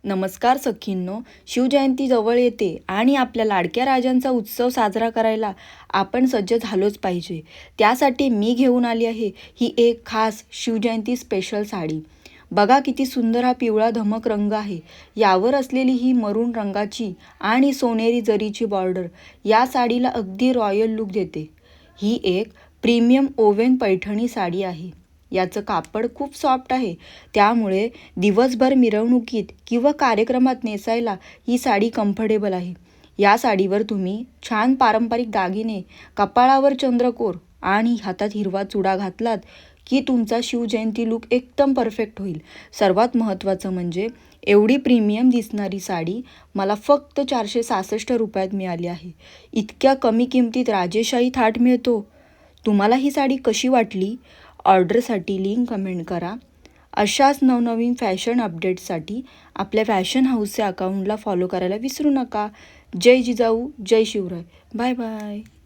नमस्कार सखींनो, शिवजयंती जवळ येते आणि आपल्या लाडक्या राजांचा उत्सव साजरा करायला आपण सज्ज झालोच पाहिजे. त्यासाठी मी घेऊन आली आहे ही एक खास शिवजयंती स्पेशल साडी. बघा किती सुंदर हा पिवळा धमक रंग आहे. यावर असलेली ही मरून रंगाची आणि सोनेरी जरीची बॉर्डर या साडीला अगदी रॉयल लुक देते. ही एक प्रीमियम ओव्हन पैठणी साडी आहे. याचं कापड खूप सॉफ्ट आहे, त्यामुळे दिवसभर मिरवणुकीत किंवा कार्यक्रमात नेसायला ही साडी कम्फर्टेबल आहे. या साडीवर तुम्ही छान पारंपरिक दागिने, कपाळावर चंद्रकोर आणि हातात हिरवा चुडा घातलात की तुमचा शिवजयंती लुक एकदम परफेक्ट होईल. सर्वात महत्त्वाचं म्हणजे एवढी प्रीमियम दिसणारी साडी मला फक्त 466 रुपयात मिळाली आहे. इतक्या कमी किमतीत राजेशाही थाट मिळतो. तुम्हाला ही साडी कशी वाटली? ऑर्डरसाठी लिंक कमेंट करा. अशाच नवनवीन फॅशन अपडेट्ससाठी आपल्या फॅशन हाऊसच्या अकाउंटला फॉलो करायला विसरू नका. जय जिजाऊ, जय शिवराय. Bye bye.